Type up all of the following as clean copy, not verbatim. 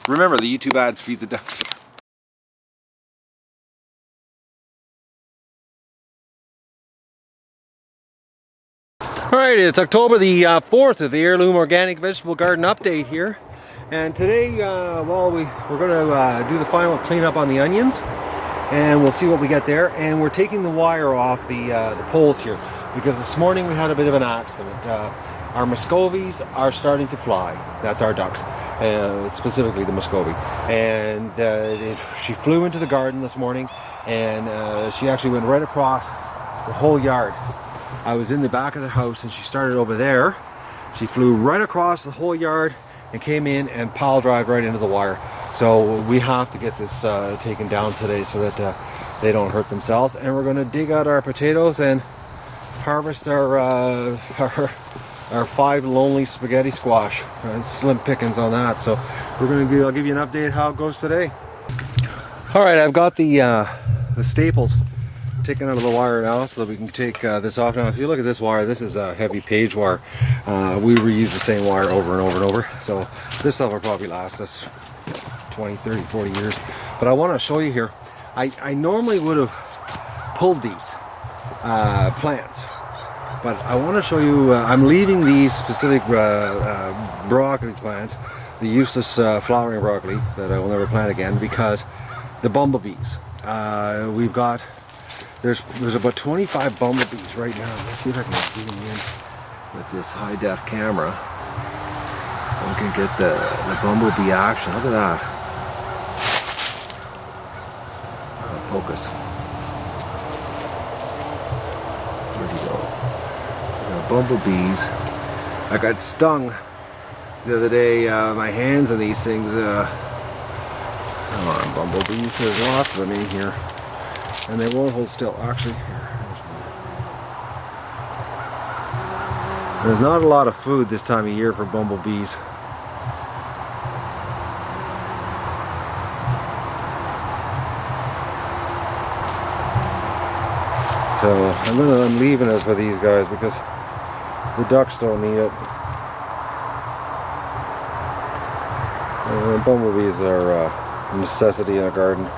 Remember, the YouTube ads feed the ducks. Alright, it's October the 4th of the Heirloom Organic Vegetable Garden Update here. And today, well, we're going to do the final cleanup on the onions. And we'll see what we get there. And we're taking the wire off the poles here. Because this morning we had a bit of an accident. Our Muscovies are starting to fly. That's our ducks. Specifically the Muscovy. And she flew into the garden this morning. And she actually went right across the whole yard. I was in the back of the house and she started over there. She flew right across the whole yard and came in and pile drived right into the wire. So we have to get this taken down today so that they don't hurt themselves. And we're going to dig out our potatoes and harvest our 5 lonely spaghetti squash. And slim pickings on that. So I'll give you an update how it goes today. All right, I've got the staples taken out of the wire now so that we can take this off. Now if you look at this wire, this is a heavy page wire. We reuse the same wire over and over and over, so this stuff will probably last us 20, 30, 40 years. But I want to show you here, I normally would have pulled these plants, but I want to show you, I'm leaving these specific broccoli plants, the useless flowering broccoli that I will never plant again, because the bumblebees. We've got There's about 25 bumblebees right now. Let's see if I can zoom in with this high def camera. We can get the bumblebee action. Look at that. Focus. Where'd he go? Bumblebees. I got stung the other day. My hands on these things. Come on, bumblebees. There's lots of them in here. And they won't hold still. Actually, there's not a lot of food this time of year for bumblebees. So I'm leaving it for these guys because the ducks don't need it. And the bumblebees are a necessity in a garden.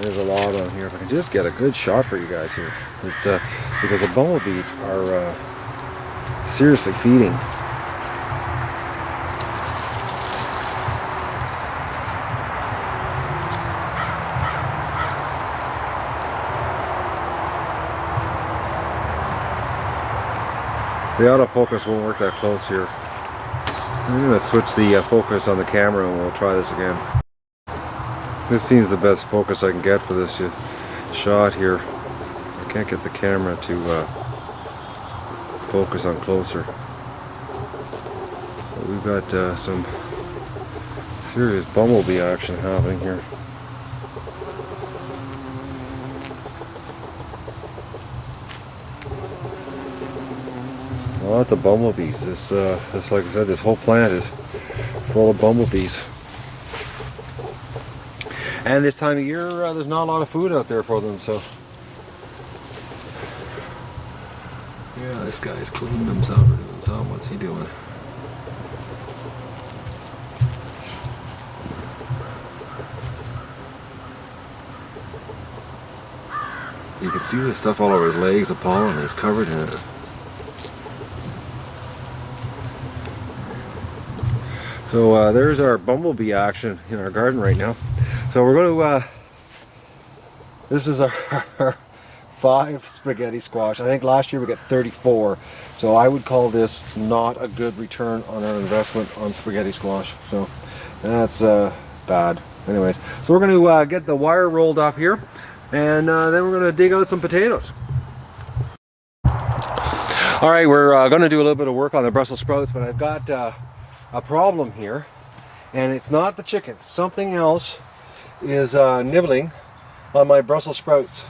There's a lot on here. If I can just get a good shot for you guys here, because the bumblebees are seriously feeding. The autofocus won't work that close here. I'm going to switch the focus on the camera and we'll try this again. This seems the best focus I can get for this shot here. I can't get the camera to focus on closer. But we've got some serious bumblebee action happening here. Lots of bumblebees. This, like I said, this whole plant is full of bumblebees. And this time of year, there's not a lot of food out there for them, so. Yeah, this guy's cleaning himself or doing something. What's he doing? You can see this stuff all over his legs, the pollen, he's covered in it. So there's our bumblebee action in our garden right now. So we're going to, this is our 5 spaghetti squash. I think last year we got 34. So I would call this not a good return on our investment on spaghetti squash. So that's bad. Anyways, so we're going to get the wire rolled up here. And then we're going to dig out some potatoes. All right, we're going to do a little bit of work on the Brussels sprouts, but I've got a problem here. And it's not the chickens. Something else is nibbling on my Brussels sprouts.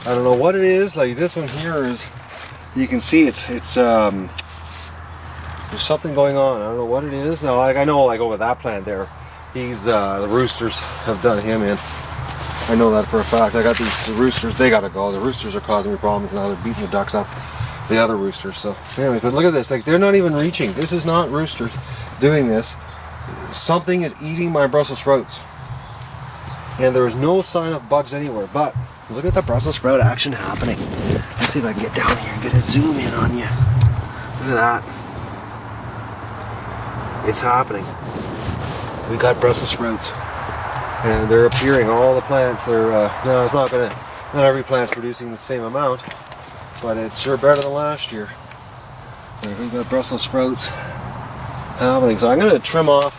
I don't know what it is. Like this one here is, you can see it's there's something going on. I don't know what it is. Now, like I know, like over that plant there, the roosters have done him in. I know that for a fact. I got these roosters. They gotta go. The roosters are causing me problems now. They're beating the ducks up. the other roosters. So anyway, but look at this, like they're not even reaching. This is not roosters doing this. Something is eating my Brussels sprouts. And there is no sign of bugs anywhere, but look at the Brussels sprout action happening. Let's see if I can get down here and get a zoom in on you. Look at that. It's happening. We got Brussels sprouts. And they're appearing, all the plants. They're, no, it's not every plant's producing the same amount, but it's sure better than last year. And we've got Brussels sprouts happening. So I'm going to trim off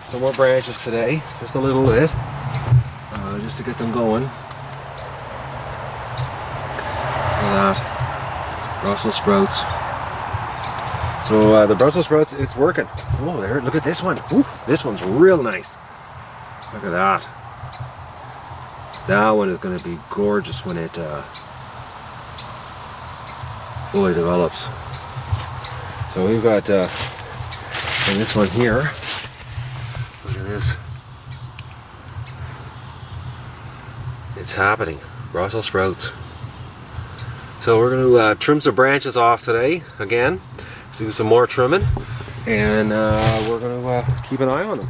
some more branches today, just a little bit. Just to get them going. Look at that. Brussels sprouts. So the Brussels sprouts, it's working. Oh, there, look at this one. Ooh, this one's real nice. Look at that. That one is going to be gorgeous when it fully develops. So we've got and this one here. Look at this. It's happening. Brussels sprouts. So we're going to trim some branches off today again, do some more trimming, and we're going to keep an eye on them.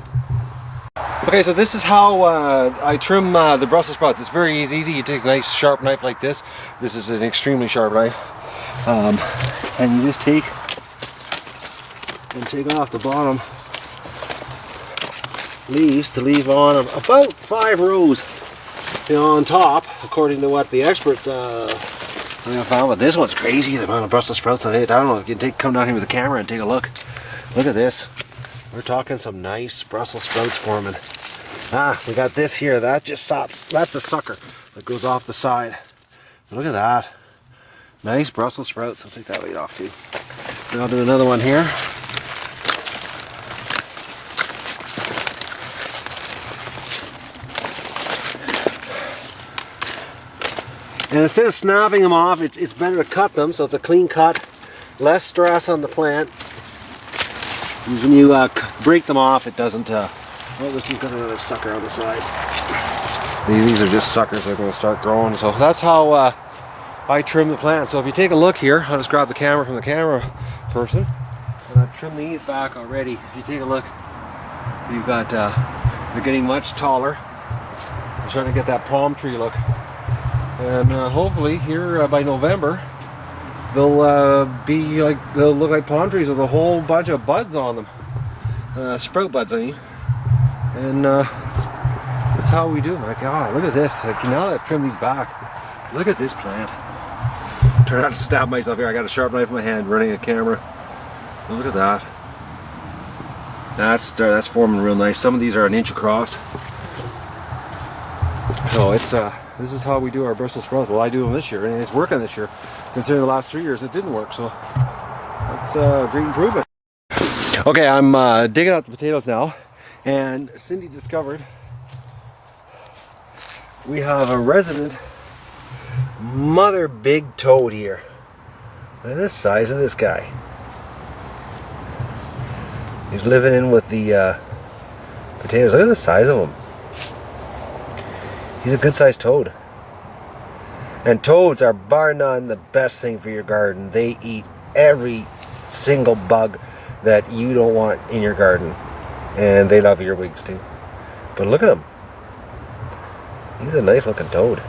Okay, so this is how I trim the Brussels sprouts. It's very easy. You take a nice sharp knife like this. This is an extremely sharp knife, and you just take off the bottom leaves to leave on about 5 rows. On top, according to what the experts found. But this one's crazy, the amount of Brussels sprouts on it. I don't know if you can come down here with a camera and take a look. Look at this. We're talking some nice Brussels sprouts forming. We got this here. That just stops. That's a sucker that goes off the side. Look at that. Nice Brussels sprouts. I'll take that weight off too. Then I'll do another one here. And instead of snapping them off, it's better to cut them, so it's a clean cut, less stress on the plant. And when you break them off, it doesn't. Oh, this one's got another sucker on the side. These are just suckers that are going to start growing. So that's how I trim the plant. So if you take a look here, I'll just grab the camera from the camera person, and I've trimmed these back already. If you take a look, so you've got they're getting much taller. They're starting to get that palm tree look. And hopefully here by November they'll look like palm trees with a whole bunch of buds on them, sprout buds I mean. And that's how we do them. Like, look at this. Like, now that I've trimmed these back, look at this plant. Try not to stab myself here. I got a sharp knife in my hand running a camera. But look at that. That's forming real nice. Some of these are an inch across. So it's this is how we do our Brussels sprouts. Well, I do them this year, and it's working this year. Considering the last 3 years it didn't work, so that's a great improvement. Okay, I'm digging out the potatoes now, and Cindy discovered we have a resident mother big toad here. Look at the size of this guy. He's living in with the potatoes. Look at the size of him. He's a good sized toad. And toads are bar none the best thing for your garden. They eat every single bug that you don't want in your garden. And they love earwigs too. But look at him. He's a nice looking toad.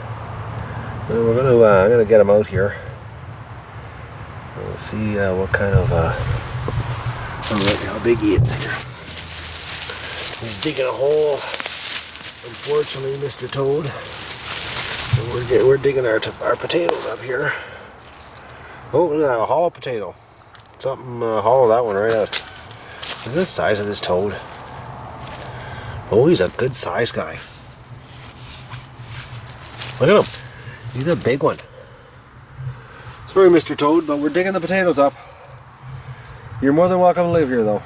I'm gonna get him out here. We'll see what kind of how big he is here. He's digging a hole. Unfortunately, Mr. Toad. So we're digging our potatoes up here. Oh, look at that, a hollow potato. Something hollow that one right out. Look at the size of this toad. Oh, he's a good sized guy. Look at him. He's a big one. Sorry, Mr. Toad, but we're digging the potatoes up. You're more than welcome to live here, though.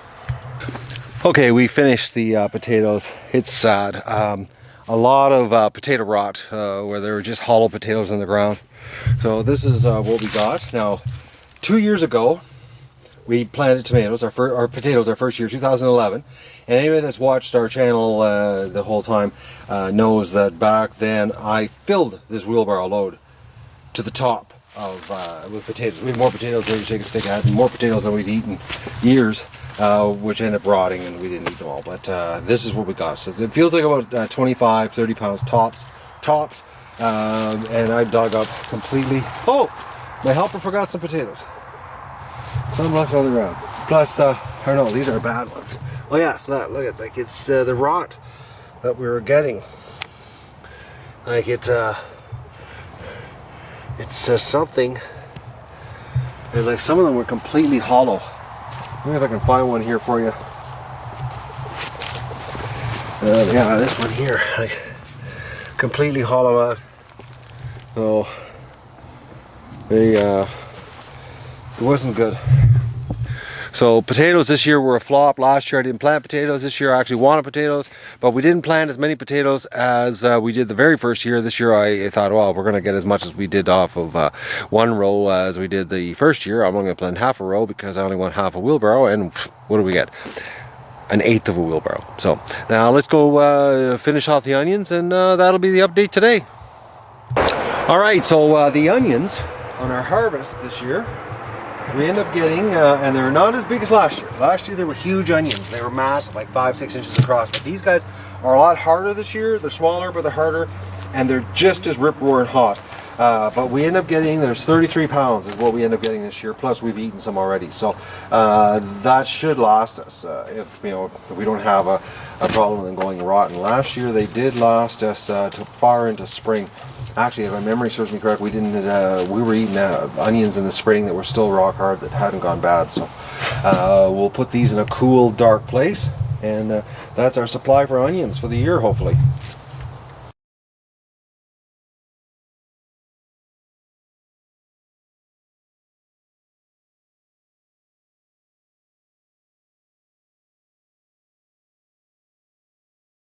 Okay, we finished the potatoes. It's sad. A lot of potato rot where there were just hollow potatoes in the ground. So this is what we got. Now, 2 years ago, we planted tomatoes, our potatoes, our first year, 2011. And anybody that's watched our channel the whole time knows that back then I filled this wheelbarrow load to the top with potatoes. We had more potatoes than we take a stick at, and more potatoes than we'd eaten years, which ended up rotting, and we didn't eat them all. But this is what we got. So it feels like about 25, 30 pounds tops. And I dug up completely. Oh, my helper forgot some potatoes. Some left on the ground. Plus, I don't know, these are bad ones. Oh yeah, so look at like it's the rot that we were getting. Like it's something, and like some of them were completely hollow. Let me see if I can find one here for you. Yeah, this one here, like completely hollow out. So it wasn't good. So potatoes this year were a flop. Last year I didn't plant potatoes. This year I actually wanted potatoes, but we didn't plant as many potatoes as we did the very first year. This year I thought, well, we're going to get as much as we did off of one row as we did the first year. I'm only going to plant half a row because I only want half a wheelbarrow, and what do we get? An eighth of a wheelbarrow. So now let's go finish off the onions, and that'll be the update today. All right, so the onions on our harvest this year, we end up getting, and they're not as big as last year. Last year they were huge onions. They were massive, like 5-6 inches across. But these guys are a lot harder this year. They're smaller, but they're harder, and they're just as rip-roaring hot. But we end up getting, there's 33 pounds is what we end up getting this year. Plus we've eaten some already. So that should last us if we don't have a problem with them going rotten. Last year they did last us to far into spring. Actually, if my memory serves me correct, we were eating onions in the spring that were still rock hard, that hadn't gone bad. So we'll put these in a cool, dark place, and that's our supply for onions for the year, hopefully.